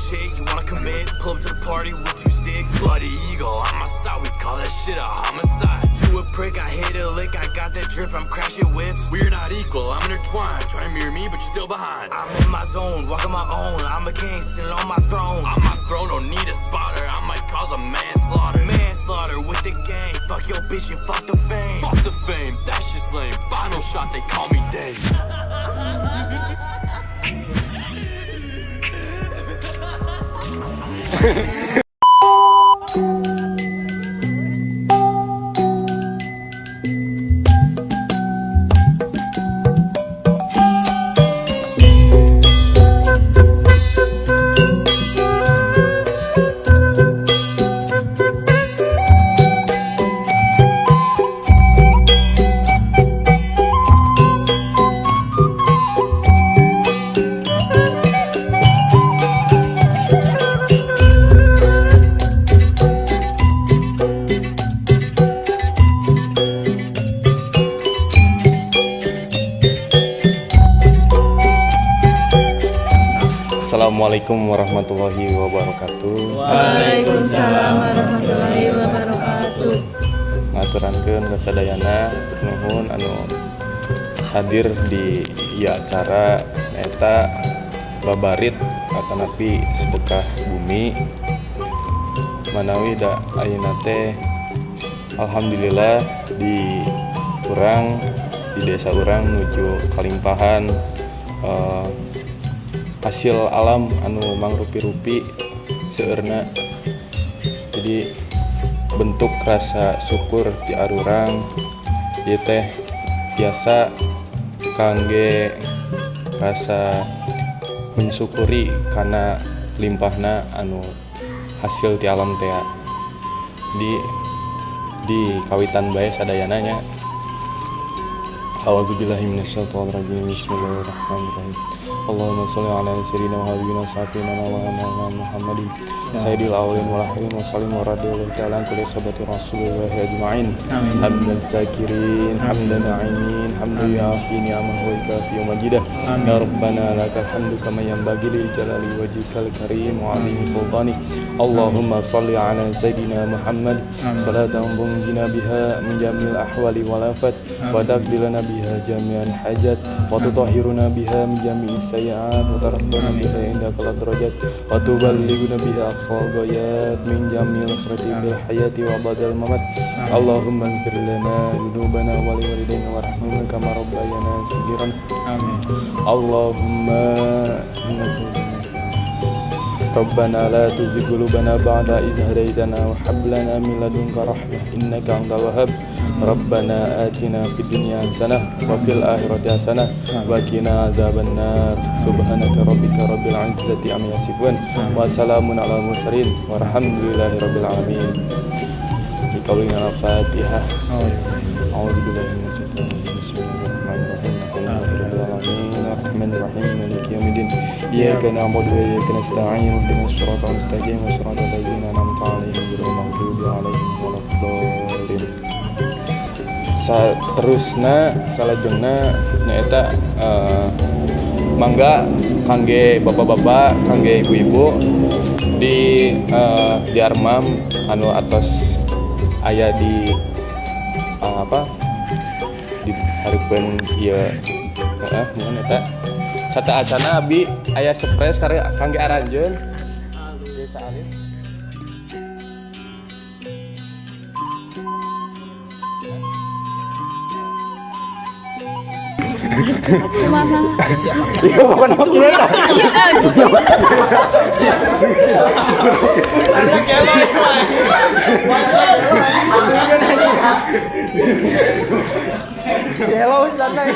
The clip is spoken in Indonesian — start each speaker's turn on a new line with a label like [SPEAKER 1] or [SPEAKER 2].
[SPEAKER 1] shit, you wanna commit? Pull up to the party with 2 sticks. Bloody eagle on my side, we call that shit a homicide. You a prick, I hit a lick, I got that drip, I'm crashing whips. We're not equal, I'm intertwined. Try to mirror me, but you're still behind. I'm in my zone, walking my own. I'm a king, sitting on my throne. On my throne, don't need a spotter. I might cause a manslaughter. Manslaughter with the gang. Fuck your bitch and fuck the fame. Fuck the fame, that's just lame. Final shot, they call me Dave.
[SPEAKER 2] Assalamualaikum warahmatullahi wabarakatuh.
[SPEAKER 3] Waalaikumsalam warahmatullahi wabarakatuh.
[SPEAKER 2] Ngaturankeun kasadayana nuhun anu hadir di acara eta babarit atanapi sedekah bumi manawi da ayeuna teh alhamdulillah di urang di desa urang nuju kalimpahan hasil alam anu mangrupi-rupi seueurna. Jadi bentuk rasa syukur di arurang ieu teh biasa kangge rasa mensyukuri karena limpahna anu hasil di alam teh di kawitan bae sadayana nya. A'udzubillahi minasyaitonir rajim. Bismillahirrahmanirrahim. Allahumma sholli ala sayyidina wa habibina syafiina wa maulana Muhammadin sayyidil awwalin wal akhirin wa sallim wa radiyallahu ta'ala an kulli sahabati rasulillah ajma'in. Hamdan sakirin hamdan na'imin hamdan yafi ni'amahu wa kafi majidah. Ya rabbana lakal hamdu kama yanbaghi li jalali wajhikal karim wa 'azimi sultanik. Allahumma sholli ala sayyidina Muhammad salatan tunjina biha min jamil ahwali wal afat wa taqbilana biha jami'al hajat wa tutahhiruna biha min jami'is sayyi'at wa tarfa'una biha indaka darajat wa tuballighuna biha aqsal ghayat min jamil khairati bil hayati wa badal mamat. Allahumma ighfir lana dzunubana wa li walidayna warhamna kama rabbayana saghiran. Amin. Allahumma Rabbana la tuzigh qulubana ba'da idh hadaytana wa hab lana min ladunka rahmah innaka antal wahhab. Rabbana atina fid dunya hasanah wa fil akhirati hasanah wa qina adzabannar. Subhanaka rabbika rabbil izzati amma yasifun wa salamun alal mursalin walhamdulillahi rabbil alamin. Bi qaulina al-Fatihah. A'udzubillahi minasyaitonir rajim. Bismillahirrahmanirrahim. Alhamdulillahirabbil alamin arrahmanirrahim maliki yaumiddin. Iyyaka na'budu wa iyyaka nasta'in ihdinas siratal mustaqim siratal ladzina an'amta 'alaihim ghairil maghdubi 'alaihim waladdallin. Saterusna salajengna nyaeta mangga kangge bapak-bapak kangge ibu-ibu di Armam anu atos aya di di hareupeun ieu mun eta sata acana abi aya surprise kangge aranjeun desa alit.
[SPEAKER 3] Kumaha?
[SPEAKER 2] Iya bukan aku ya. Hello, santai.